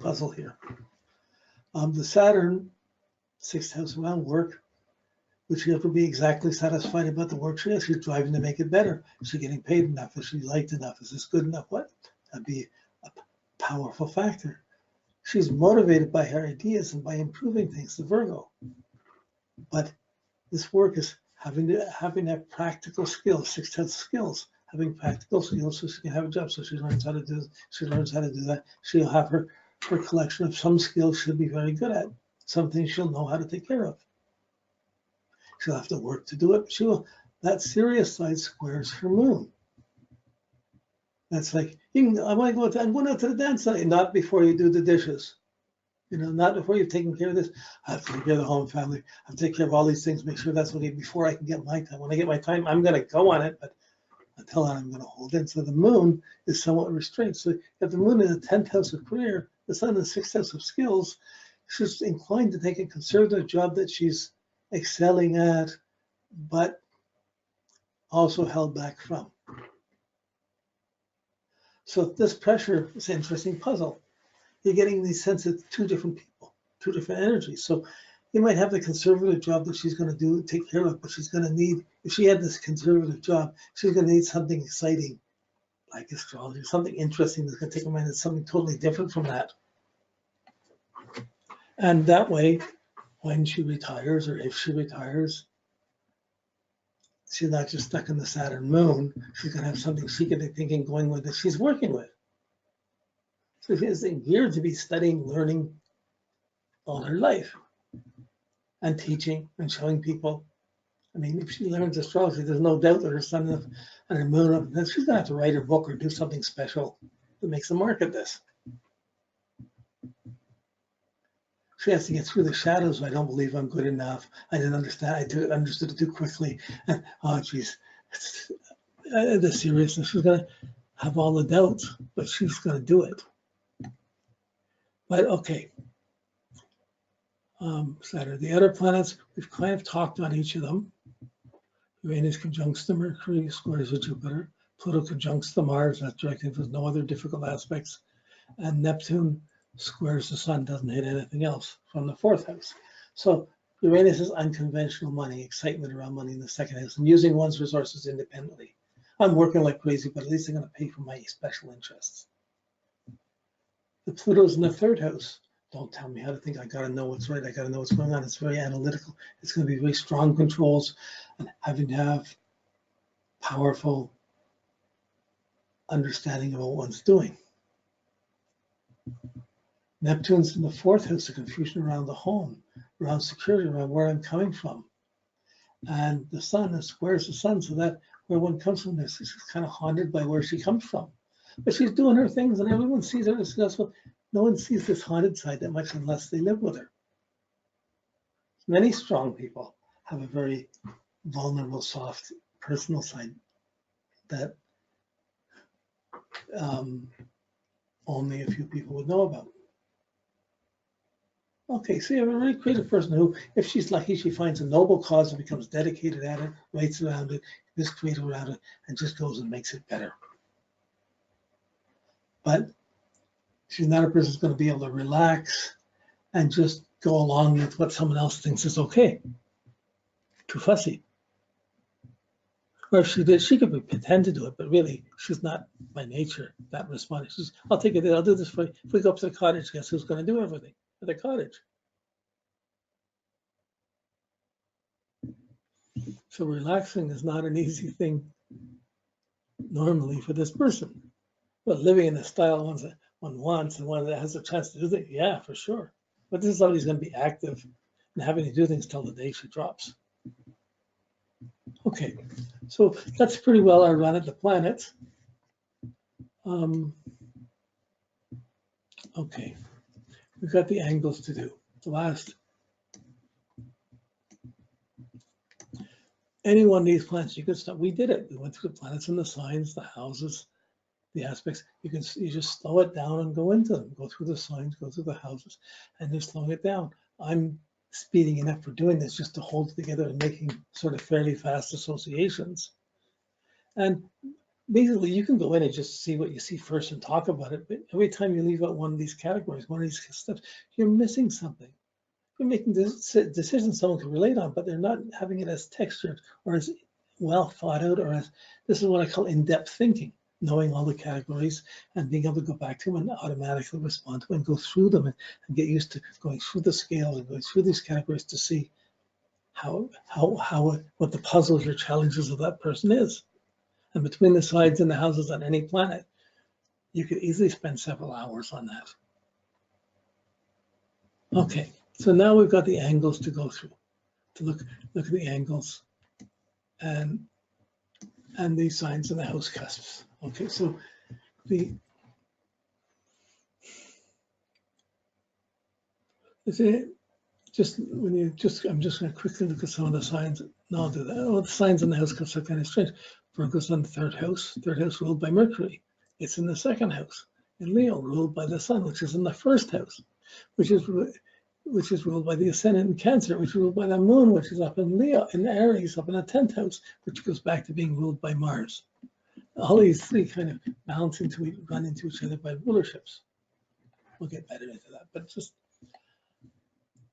puzzle here. The Saturn, 6th house around work, would she ever be exactly satisfied about the work she has? She's driving to make it better. Is she getting paid enough? Is she liked enough? Is this good enough? What? That'd be a powerful factor. She's motivated by her ideas and by improving things, the Virgo. But this work is having that practical skills, 6th house skills, having practical skills so she can have a job. So she learns how to do that. She'll have her collection of some skills she'll be very good at, some things she'll know how to take care of. She'll have to work to do it. That Sirius side squares her moon. That's like, I'm going out to the dance tonight, not before you do the dishes. Not before you've taken care of this. I have to take care of the home family. I have to take care of all these things, make sure that's okay before I can get my time. When I get my time, I'm going to go on it, but until then, I'm going to hold in. So the moon is somewhat restrained. So if the moon in the 10th house of career, the sun in the 6th house of skills, she's inclined to take a conservative job that she's excelling at, but also held back from. So this pressure is an interesting puzzle. You're getting these sense of two different people, two different energies. So you might have the conservative job that she's going to take care of, but she's going to need, if she had this conservative job, she's going to need something exciting like astrology, something interesting that's going to take her mind that's something totally different from that. And that way, when she retires, or if she retires, she's not just stuck in the Saturn moon. She's going to have something she can be thinking, going with that she's working with. So she is geared to be studying, learning all her life and teaching and showing people. I mean, if she learns astrology, there's no doubt that her sun and her moon up, then she's going to have to write her book or do something special that makes a mark of this. She has to get through the shadows. I don't believe I'm good enough. I didn't understand. I understood it too quickly. And, oh, geez, the seriousness. She's going to have all the doubts, but she's going to do it. But okay. Saturn. The other planets, we've kind of talked on each of them. Uranus conjuncts the Mercury, squares with Jupiter. Pluto conjuncts the Mars, that's directing. There's no other difficult aspects. And Neptune squares the sun, doesn't hit anything else from the 4th house. So Uranus is unconventional money, excitement around money in the 2nd house, and using one's resources independently. I'm working like crazy, but at least I'm going to pay for my special interests. The Pluto's in the 3rd house. Don't tell me how to think. I got to know what's right. I got to know what's going on. It's very analytical. It's going to be very strong controls and having to have powerful understanding of what one's doing. Neptune's in the 4th house, the confusion around the home, around security, around where I'm coming from. And the sun squares the sun, so that where one comes from, she's kind of haunted by where she comes from. But she's doing her things and everyone sees her as successful. No one sees this haunted side that much unless they live with her. Many strong people have a very vulnerable, soft, personal side that only a few people would know about. Okay, so you have a really creative person who, if she's lucky, she finds a noble cause and becomes dedicated at it, writes around it, is creative around it, and just goes and makes it better. But she's not a person who's going to be able to relax and just go along with what someone else thinks is okay. Too fussy. Or if she did, she could pretend to do it, but really, she's not by nature that responsive. She's, I'll take it, I'll do this for you. If we go up to the cottage, guess who's going to do everything at the cottage? So relaxing is not an easy thing normally for this person. But living in the style one wants and one that has a chance to do things, yeah, for sure. But this is somebody who's going to be active and having to do things till the day she drops. Okay, so that's pretty well our run at the planets. Okay, we've got the angles to do. The last. Any one of these planets, you could start. We did it. We went through the planets and the signs, the houses, the aspects. You just slow it down and go into them. Go through the signs, go through the houses, and just slowing it down. I'm speeding enough for doing this just to hold it together and making sort of fairly fast associations. And basically you can go in and just see what you see first and talk about it. But every time you leave out one of these categories, one of these steps, you're missing something. You're making decisions someone can relate on, but they're not having it as textured or as well thought out, or as, this is what I call in-depth thinking, knowing all the categories and being able to go back to them and automatically respond to them and go through them and get used to going through the scales and going through these categories to see what the puzzles or challenges of that person is. And between the sides and the houses on any planet, you could easily spend several hours on that. Okay, so now we've got the angles to go through, to look at the angles and these signs in the house cusps. Okay, so I'm just going to quickly look at some of the signs. No, I'll do that. Oh, the signs in the house cusps are kind of strange. Virgo's on the third house ruled by Mercury. It's in the second house. And Leo ruled by the sun, which is in the first house, which is ruled by the ascendant in Cancer, which is ruled by the moon, which is up in Leo, in Aries, up in the 10th house, which goes back to being ruled by Mars. All these three kind of run into each other by rulerships. We'll get better into that, but just,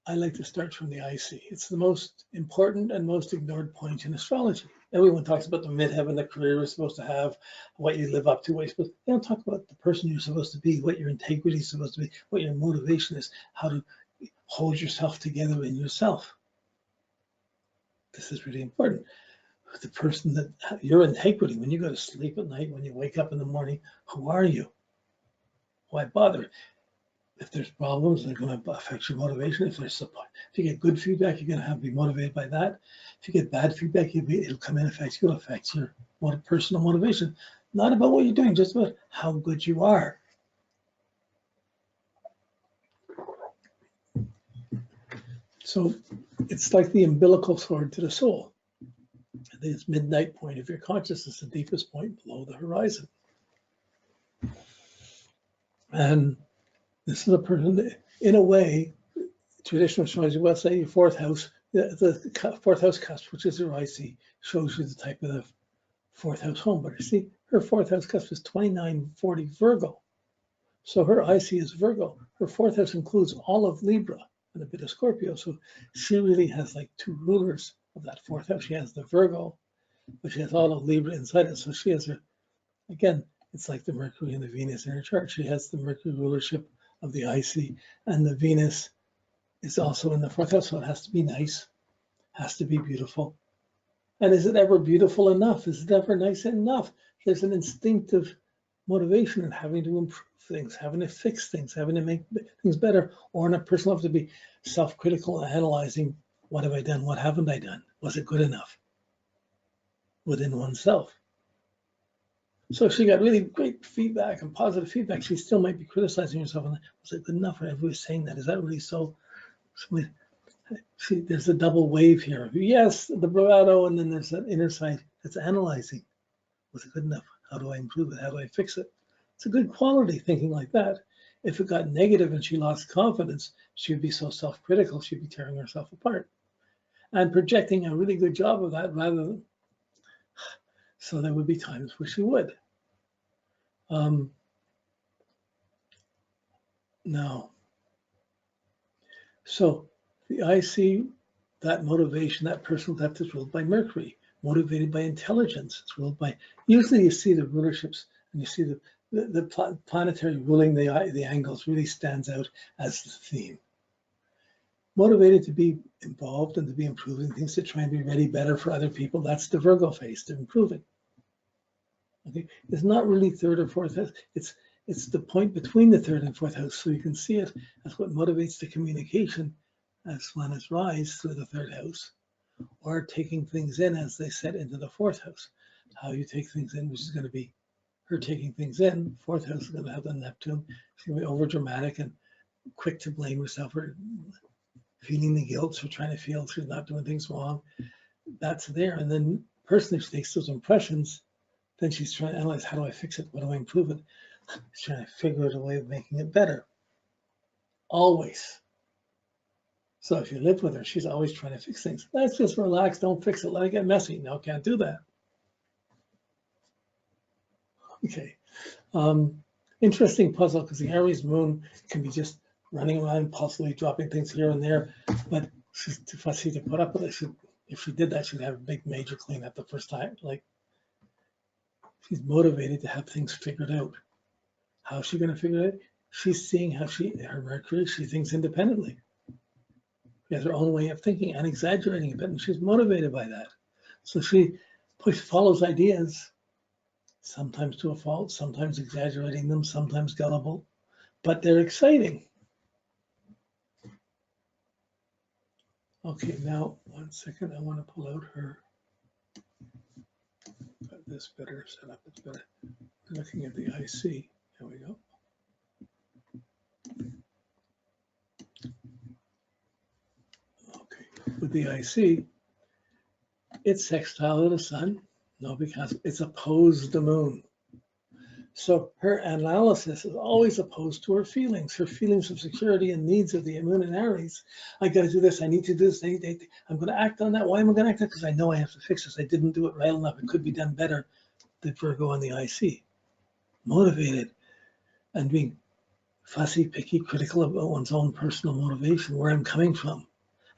I like to start from the IC. It's the most important and most ignored point in astrology. Everyone talks about the midheaven, the career you're supposed to have, what you live up to, what you're supposed to, they don't talk about the person you're supposed to be, what your integrity is supposed to be, what your motivation is, how to hold yourself together in yourself. This is really important. The person that, your integrity, when you go to sleep at night, when you wake up in the morning, who are you? Why bother? If there's problems, they're going to affect your motivation. If there's support, if you get good feedback, you're going to have to be motivated by that. If you get bad feedback, it'll come in, it'll affect your personal motivation. Not about what you're doing, just about how good you are. So it's like the umbilical cord to the soul. This midnight point of your consciousness, the deepest point below the horizon. And this is a person that, in a way, traditional astrology will say your fourth house, the fourth house cusp, which is your IC, shows you the type of the fourth house home. But you see, her fourth house cusp is 2940 Virgo. So her IC is Virgo. Her fourth house includes all of Libra and a bit of Scorpio. So she really has like two rulers of that fourth house. She has the Virgo, but she has all of Libra inside it. So she has her, again, it's like the Mercury and the Venus in her chart. She has the Mercury rulership of the IC, and the Venus is also in the fourth house. So it has to be nice, has to be beautiful. And is it ever beautiful enough? Is it ever nice enough? There's an instinctive motivation in having to improve things, having to fix things, having to make things better, or in a person have to be self-critical, analyzing, what have I done? What haven't I done? Was it good enough within oneself? So if she got really great feedback and positive feedback, she still might be criticizing herself. And was it good enough? Everybody's saying that. Is that really so? See, there's a double wave here. Yes, the bravado, and then there's that inner side that's analyzing. Was it good enough? How do I improve it? How do I fix it? It's a good quality thinking like that. If it got negative and she lost confidence, she would be so self-critical, she'd be tearing herself apart and projecting a really good job of that rather than, so there would be times where she would. Now, so the IC, that motivation, that personal depth is ruled by Mercury, motivated by intelligence. It's ruled by, usually you see the rulerships and you see the planetary ruling, the angles really stands out as the theme. Motivated to be involved and to be improving things, to try and be ready better for other people. That's the Virgo phase, to improving. Okay, it's not really third or fourth house. It's the point between the third and fourth house. So you can see it as what motivates the communication as planets rise through the third house, or taking things in as they set into the fourth house. How you take things in, which is going to be her taking things in. Fourth house is going to have the Neptune. She's going to be over dramatic and quick to blame herself for feeling the guilt, for trying to feel she's not doing things wrong. That's there. And then personally, she takes those impressions. Then she's trying to analyze, how do I fix it? What do I improve it? She's trying to figure out a way of making it better. Always. So if you live with her, she's always trying to fix things. Let's just relax, don't fix it, let it get messy. No, can't do that. Okay. Interesting puzzle, because the Aries moon can be just running around impulsively, dropping things here and there, but she's too fussy to put up with it. If she did that, she'd have a big major cleanup the first time. Like, she's motivated to have things figured out. How is she going to figure it out? She's seeing how her Mercury, she thinks independently. She has her own way of thinking and exaggerating a bit, and she's motivated by that. So she follows ideas, sometimes to a fault, sometimes exaggerating them, sometimes gullible, but they're exciting. Okay, now 1 second, I want to pull out her. Got this better set up, it's better. Looking at the IC, there we go. Okay, with the IC, it's sextile to the sun. No, because it's opposed to the moon. So her analysis is always opposed to her feelings of security and needs of the moon in Aries. I got to do this. I need to do this. I'm going to act on that. Why am I going to act on it? Because I know I have to fix this. I didn't do it right enough. It could be done better. The Virgo on the IC, motivated and being fussy, picky, critical about one's own personal motivation, where I'm coming from.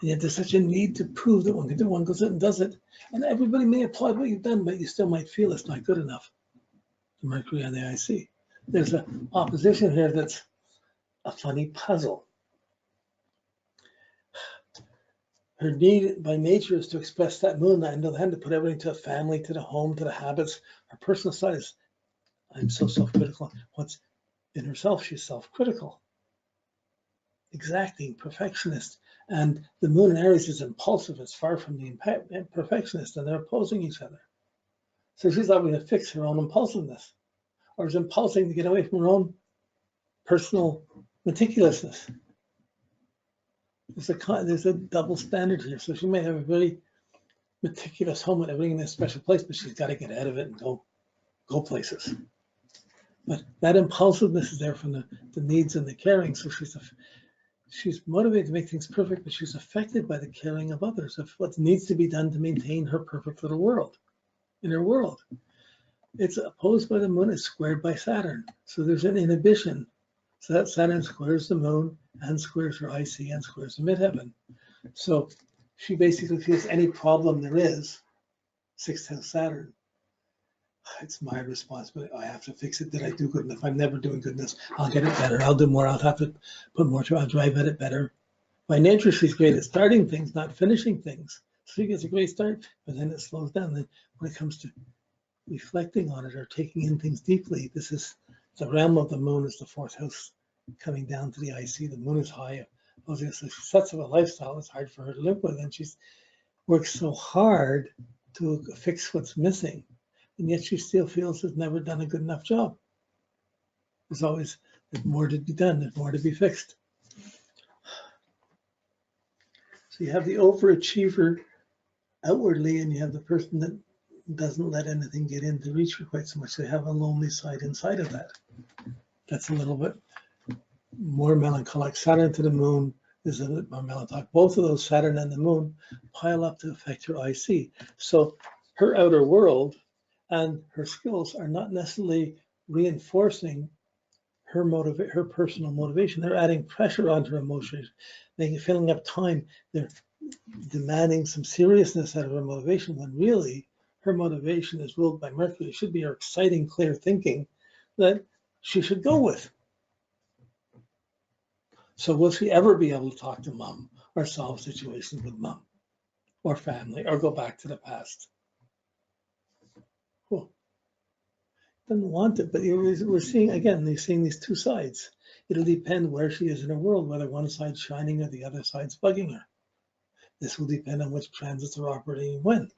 And yet there's such a need to prove that one can do it. One goes out and does it. And everybody may applaud what you've done, but you still might feel it's not good enough. The Mercury on the IC. There's an opposition here that's a funny puzzle. Her need by nature is to express that moon, and on the other hand, to put everything to the family, to the home, to the habits. Her personal side is, I'm so self-critical. What's in herself, she's self-critical, exacting, perfectionist. And the moon in Aries is impulsive. It's far from the perfectionist, and they're opposing each other. So she's not going to fix her own impulsiveness, or is impulsing to get away from her own personal meticulousness. There's a double standard here. So she may have a very meticulous home and everything in a special place, but she's got to get out of it and go places. But that impulsiveness is there from the needs and the caring. So she's motivated to make things perfect, but she's affected by the caring of others, of what needs to be done to maintain her perfect little world, in her world. It's opposed by the moon, it's squared by Saturn. So there's an inhibition. So that Saturn squares the moon and squares her IC and squares the midheaven. So she basically feels any problem there is, 6th house Saturn, it's my responsibility. I have to fix it. Did I do good enough? I'm never doing good enough. I'll get it better. I'll do more. I'll have to put more to it. I'll drive at it better. By nature, she's great at starting things, not finishing things. So she gets a great start, but then it slows down. Then when it comes to reflecting on it or taking in things deeply, this is the realm of the moon, is the 4th house coming down to the IC. The moon is high. So she sets up a lifestyle it's hard for her to live with, and she's works so hard to fix what's missing, and yet she still feels has never done a good enough job. There's more to be done. There's more to be fixed. So you have the overachiever outwardly, and you have the person that doesn't let anything get in to reach her quite so much. They have a lonely side inside of that. That's a little bit more melancholic. Saturn to the moon is a bit more melancholic. Both of those, Saturn and the moon, pile up to affect her IC. So her outer world and her skills are not necessarily reinforcing her personal motivation. They're adding pressure onto her emotions, filling up time. They're demanding some seriousness out of her motivation, when really her motivation is ruled by Mercury. It should be her exciting, clear thinking that she should go with. So will she ever be able to talk to mom or solve situations with mom or family or go back to the past? Cool. Doesn't want it, but we're seeing, again, you're seeing these two sides. It'll depend where she is in her world, whether one side's shining or the other side's bugging her. This will depend on which transits are operating when.